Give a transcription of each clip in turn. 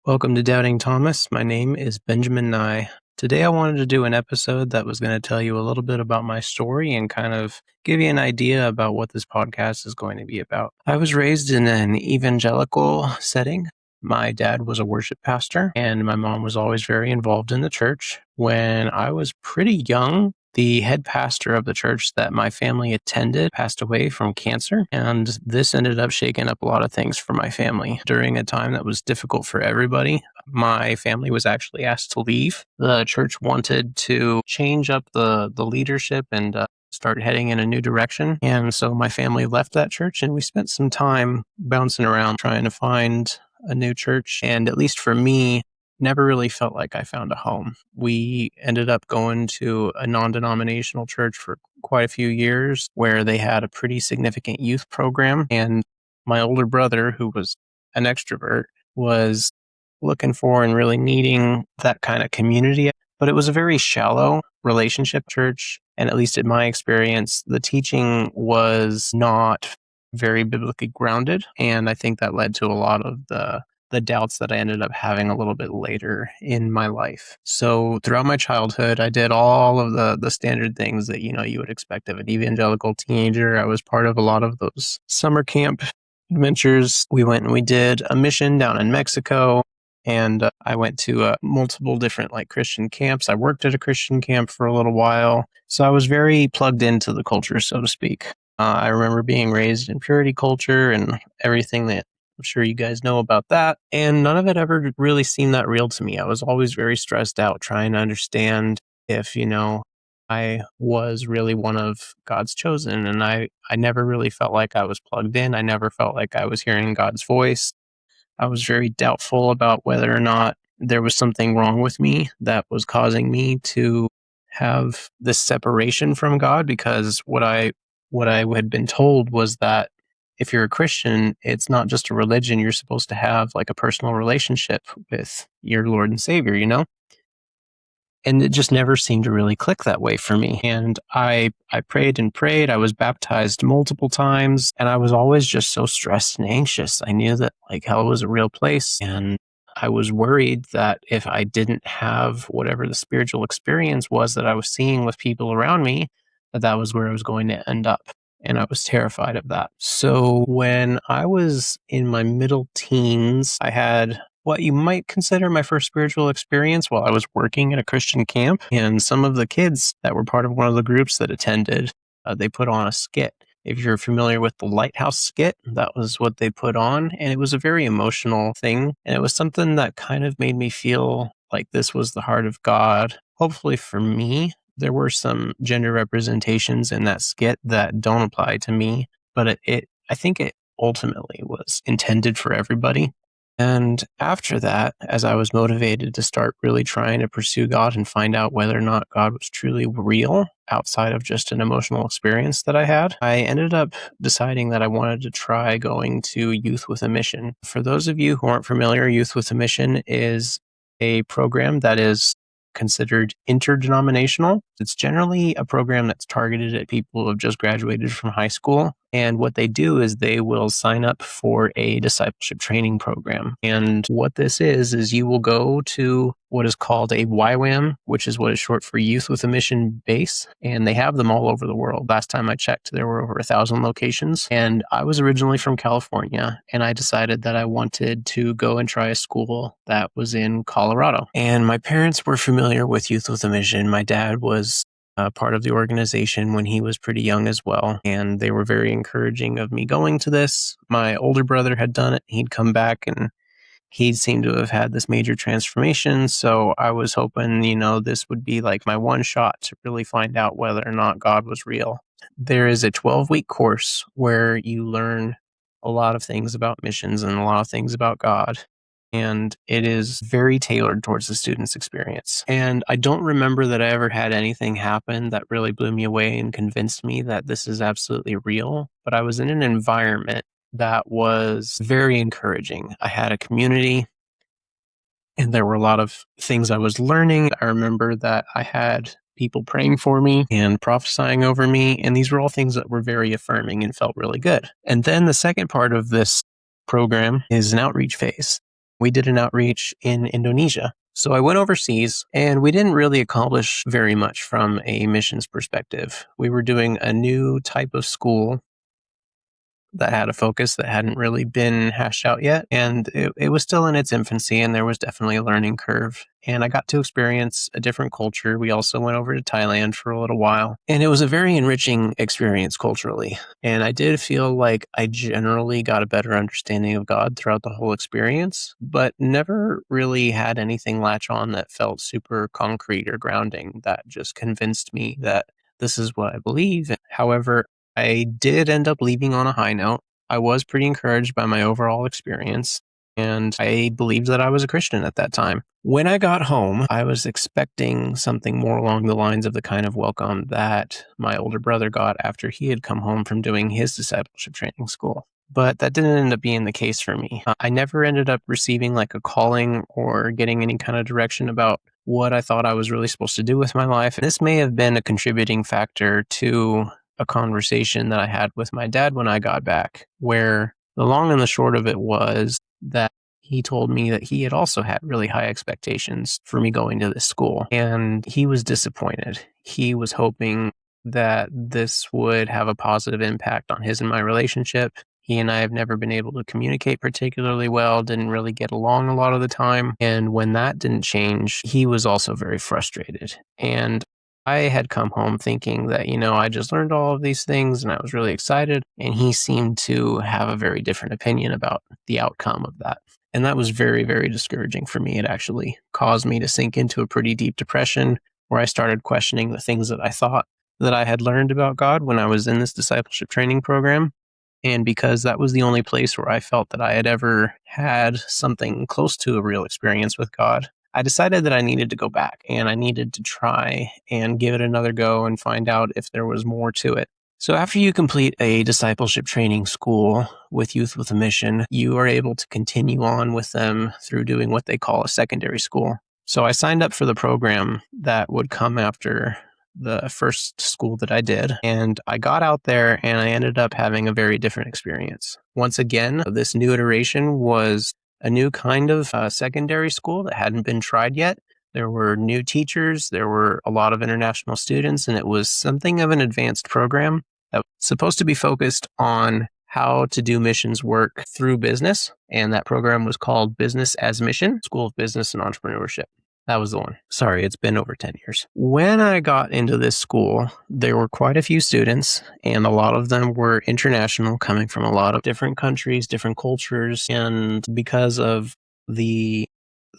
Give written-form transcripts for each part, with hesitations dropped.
Welcome to Doubting Thomas. My name is Benjamin Nye. Today I wanted to do an episode that was going to tell you a little bit about my story and kind of give you an idea about what this podcast is going to be about. I was raised in an evangelical setting. My dad was a worship pastor, and my mom was always very involved in the church. When I was pretty young, the head pastor of the church that my family attended passed away from cancer, and this ended up shaking up a lot of things for my family during a time that was difficult for everybody. My family was actually asked to leave. The church wanted to change up the leadership and start heading in a new direction. And so my family left that church, and we spent some time bouncing around trying to find a new church. And at least for me, never really felt like I found a home. We ended up going to a non-denominational church for quite a few years where they had a pretty significant youth program. And my older brother, who was an extrovert, was looking for and really needing that kind of community. But it was a very shallow relationship church. And at least in my experience, the teaching was not very biblically grounded. And I think that led to a lot of the doubts that I ended up having a little bit later in my life. So throughout my childhood, I did all of the standard things that, you would expect of an evangelical teenager. I was part of a lot of those summer camp adventures. We went and we did a mission down in Mexico. And I went to multiple different Christian camps. I worked at a Christian camp for a little while. So I was very plugged into the culture, so to speak. I remember being raised in purity culture and everything that I'm sure you guys know about that. And none of it ever really seemed that real to me. I was always very stressed out trying to understand if, I was really one of God's chosen. And I never really felt like I was plugged in. I never felt like I was hearing God's voice. I was very doubtful about whether or not there was something wrong with me that was causing me to have this separation from God, because what I had been told was that if you're a Christian, it's not just a religion. You're supposed to have a personal relationship with your Lord and Savior, And it just never seemed to really click that way for me. And I prayed and prayed. I was baptized multiple times, and I was always just so stressed and anxious. I knew that hell was a real place, and I was worried that if I didn't have whatever the spiritual experience was that I was seeing with people around me, that was where I was going to end up. And I was terrified of that. So when I was in my middle teens, I had what you might consider my first spiritual experience while I was working at a Christian camp. And some of the kids that were part of one of the groups that attended, they put on a skit. If you're familiar with the Lighthouse skit, that was what they put on. And it was a very emotional thing. And it was something that kind of made me feel like this was the heart of God. Hopefully for me, there were some gender representations in that skit that don't apply to me, but I think it ultimately was intended for everybody. And after that, as I was motivated to start really trying to pursue God and find out whether or not God was truly real outside of just an emotional experience that I had, I ended up deciding that I wanted to try going to Youth with a Mission. For those of you who aren't familiar, Youth with a Mission is a program that is considered interdenominational. It's generally a program that's targeted at people who have just graduated from high school. And what they do is they will sign up for a discipleship training program. And what this is you will go to what is called a YWAM, which is what is short for Youth with a Mission base. And they have them all over the world. Last time I checked, there were over 1,000 locations. And I was originally from California, and I decided that I wanted to go and try a school that was in Colorado. And my parents were familiar with Youth with a Mission. My dad was part of the organization when he was pretty young as well. And they were very encouraging of me going to this. My older brother had done it. He'd come back and he seemed to have had this major transformation. So I was hoping, this would be my one shot to really find out whether or not God was real. There is a 12-week course where you learn a lot of things about missions and a lot of things about God. And it is very tailored towards the student's experience. And I don't remember that I ever had anything happen that really blew me away and convinced me that this is absolutely real. But I was in an environment that was very encouraging. I had a community, and there were a lot of things I was learning. I remember that I had people praying for me and prophesying over me. And these were all things that were very affirming and felt really good. And then the second part of this program is an outreach phase. We did an outreach in Indonesia. So I went overseas, and we didn't really accomplish very much from a missions perspective. We were doing a new type of school that had a focus that hadn't really been hashed out yet. And it was still in its infancy, and there was definitely a learning curve. And I got to experience a different culture. We also went over to Thailand for a little while, and it was a very enriching experience culturally. And I did feel like I generally got a better understanding of God throughout the whole experience, but never really had anything latch on that felt super concrete or grounding that just convinced me that this is what I believe. However, I did end up leaving on a high note. I was pretty encouraged by my overall experience, and I believed that I was a Christian at that time. When I got home, I was expecting something more along the lines of the kind of welcome that my older brother got after he had come home from doing his discipleship training school. But that didn't end up being the case for me. I never ended up receiving like a calling or getting any kind of direction about what I thought I was really supposed to do with my life. This may have been a contributing factor to a conversation that I had with my dad when I got back, where the long and the short of it was that he told me that he had also had really high expectations for me going to this school, and he was disappointed. He was hoping that this would have a positive impact on his and my relationship. He and I have never been able to communicate particularly well, didn't really get along a lot of the time. And when that didn't change, he was also very frustrated. And I had come home thinking that, I just learned all of these things and I was really excited. And he seemed to have a very different opinion about the outcome of that. And that was very, very discouraging for me. It actually caused me to sink into a pretty deep depression where I started questioning the things that I thought that I had learned about God when I was in this discipleship training program. And because that was the only place where I felt that I had ever had something close to a real experience with God, I decided that I needed to go back and I needed to try and give it another go and find out if there was more to it. So after you complete a discipleship training school with Youth with a Mission, you are able to continue on with them through doing what they call a secondary school. So I signed up for the program that would come after the first school that I did, and I got out there and I ended up having a very different experience. Once again, this new iteration was a new kind of secondary school that hadn't been tried yet. There were new teachers, there were a lot of international students, and it was something of an advanced program that was supposed to be focused on how to do missions work through business. And that program was called Business as Mission, School of Business and Entrepreneurship. That was the one. Sorry, it's been over 10 years. When I got into this school, there were quite a few students, and a lot of them were international, coming from a lot of different countries, different cultures. And because of the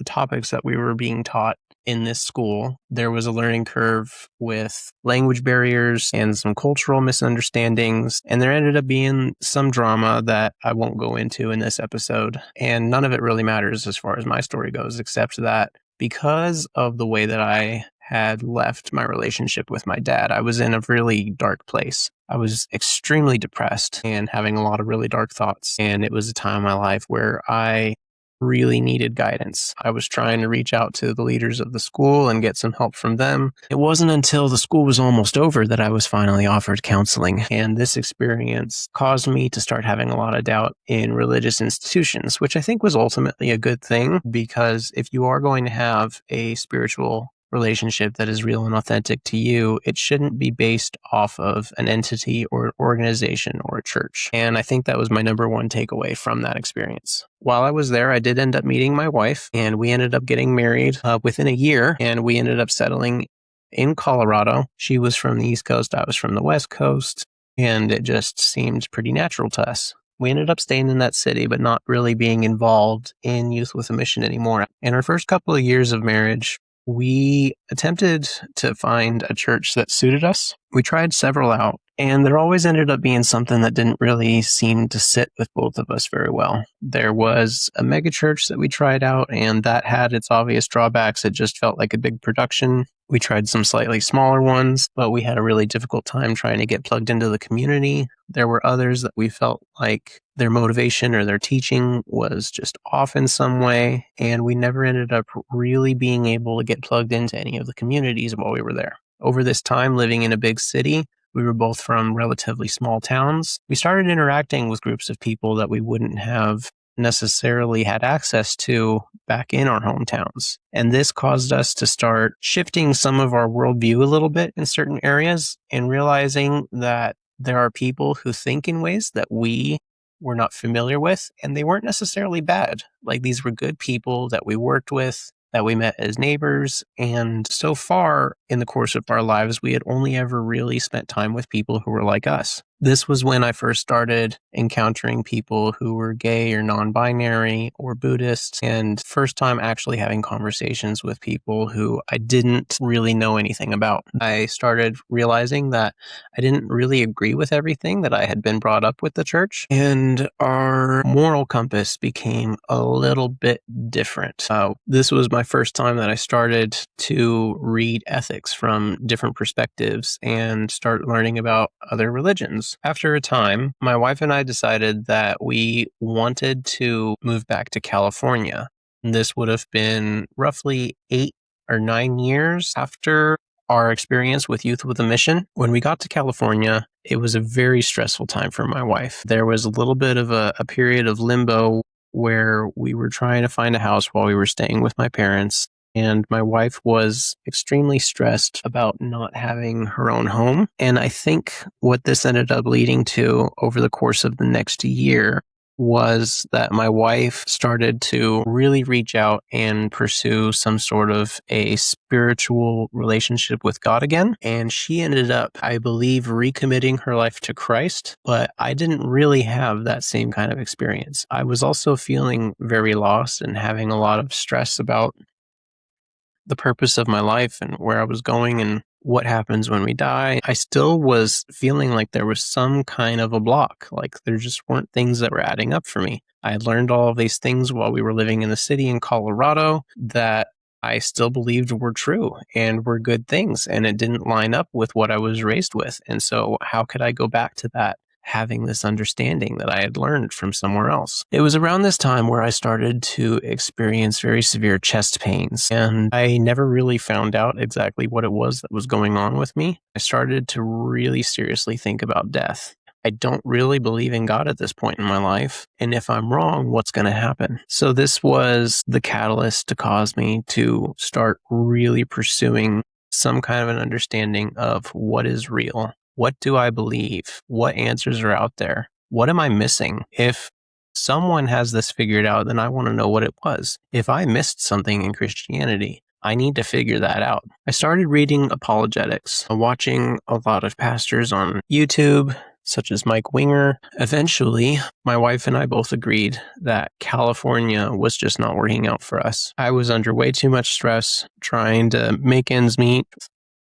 topics that we were being taught in this school, there was a learning curve with language barriers and some cultural misunderstandings. And there ended up being some drama that I won't go into in this episode. And none of it really matters as far as my story goes, except that because of the way that I had left my relationship with my dad, I was in a really dark place. I was extremely depressed and having a lot of really dark thoughts. And it was a time in my life where I really needed guidance. I was trying to reach out to the leaders of the school and get some help from them. It wasn't until the school was almost over that I was finally offered counseling. And this experience caused me to start having a lot of doubt in religious institutions, which I think was ultimately a good thing, because if you are going to have a spiritual relationship that is real and authentic to you, it shouldn't be based off of an entity or an organization or a church. And I think that was my number one takeaway from that experience. While I was there, I did end up meeting my wife, and we ended up getting married within a year, and we ended up settling in Colorado. She was from the East Coast, I was from the West Coast, and it just seemed pretty natural to us. We ended up staying in that city, but not really being involved in Youth with a Mission anymore. In our first couple of years of marriage, we attempted to find a church that suited us. We tried several out, and there always ended up being something that didn't really seem to sit with both of us very well. There was a mega church that we tried out, and that had its obvious drawbacks. It just felt like a big production. We tried some slightly smaller ones, but we had a really difficult time trying to get plugged into the community. There were others that we felt like their motivation or their teaching was just off in some way, and we never ended up really being able to get plugged into any of the communities while we were there. Over this time living in a big city, we were both from relatively small towns. We started interacting with groups of people that we wouldn't have necessarily had access to back in our hometowns. And this caused us to start shifting some of our worldview a little bit in certain areas and realizing that there are people who think in ways that we were not familiar with, and they weren't necessarily bad. Like, these were good people that we worked with, that we met as neighbors. And so far in the course of our lives, we had only ever really spent time with people who were like us. This was when I first started encountering people who were gay or non-binary or Buddhist, and first time actually having conversations with people who I didn't really know anything about. I started realizing that I didn't really agree with everything that I had been brought up with the church, and our moral compass became a little bit different. This was my first time that I started to read ethics from different perspectives and start learning about other religions. After a time, my wife and I decided that we wanted to move back to California. This would have been roughly 8 or 9 years after our experience with Youth with a Mission. When we got to California, it was a very stressful time for my wife. There was a little bit of a period of limbo where we were trying to find a house while we were staying with my parents. And my wife was extremely stressed about not having her own home. And I think what this ended up leading to over the course of the next year was that my wife started to really reach out and pursue some sort of a spiritual relationship with God again. And she ended up, I believe, recommitting her life to Christ, but I didn't really have that same kind of experience. I was also feeling very lost and having a lot of stress about the purpose of my life and where I was going and what happens when we die. I still was feeling like there was some kind of a block, like there just weren't things that were adding up for me. I had learned all of these things while we were living in the city in Colorado that I still believed were true and were good things, and it didn't line up with what I was raised with. And so how could I go back to that, having this understanding that I had learned from somewhere else? It was around this time where I started to experience very severe chest pains, and I never really found out exactly what it was that was going on with me. I started to really seriously think about death. I don't really believe in God at this point in my life, and if I'm wrong, what's going to happen? So this was the catalyst to cause me to start really pursuing some kind of an understanding of what is real. What do I believe? What answers are out there? What am I missing? If someone has this figured out, then I want to know what it was. If I missed something in Christianity, I need to figure that out. I started reading apologetics, watching a lot of pastors on YouTube, such as Mike Winger. Eventually, my wife and I both agreed that California was just not working out for us. I was under way too much stress trying to make ends meet,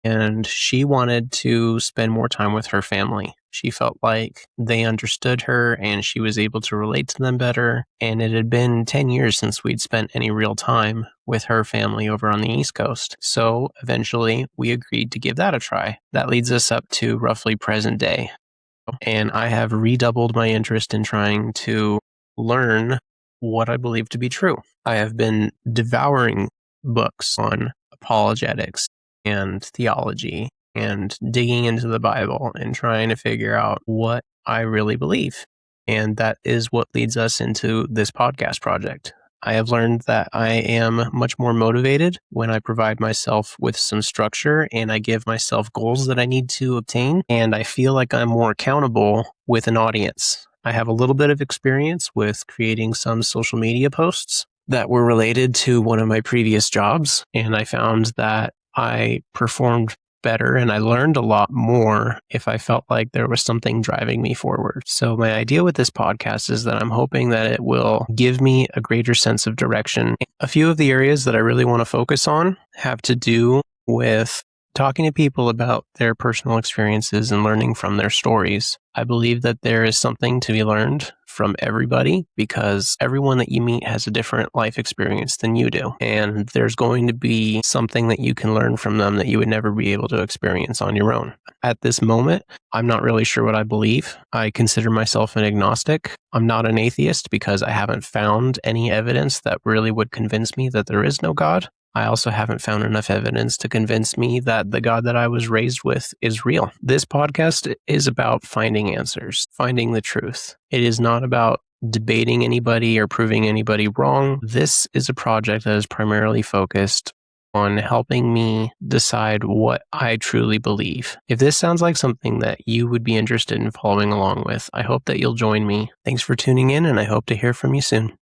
and she wanted to spend more time with her family. She felt like they understood her and she was able to relate to them better. And it had been 10 years since we'd spent any real time with her family over on the East Coast. So eventually we agreed to give that a try. That leads us up to roughly present day. And I have redoubled my interest in trying to learn what I believe to be true. I have been devouring books on apologetics and theology and digging into the Bible and trying to figure out what I really believe. And that is what leads us into this podcast project. I have learned that I am much more motivated when I provide myself with some structure and I give myself goals that I need to obtain. And I feel like I'm more accountable with an audience. I have a little bit of experience with creating some social media posts that were related to one of my previous jobs. And I found that I performed better and I learned a lot more if I felt like there was something driving me forward. So my idea with this podcast is that I'm hoping that it will give me a greater sense of direction. A few of the areas that I really want to focus on have to do with talking to people about their personal experiences and learning from their stories. I believe that there is something to be learned from everybody because everyone that you meet has a different life experience than you do. And there's going to be something that you can learn from them that you would never be able to experience on your own. At this moment, I'm not really sure what I believe. I consider myself an agnostic. I'm not an atheist because I haven't found any evidence that really would convince me that there is no God. I also haven't found enough evidence to convince me that the God that I was raised with is real. This podcast is about finding answers, finding the truth. It is not about debating anybody or proving anybody wrong. This is a project that is primarily focused on helping me decide what I truly believe. If this sounds like something that you would be interested in following along with, I hope that you'll join me. Thanks for tuning in, and I hope to hear from you soon.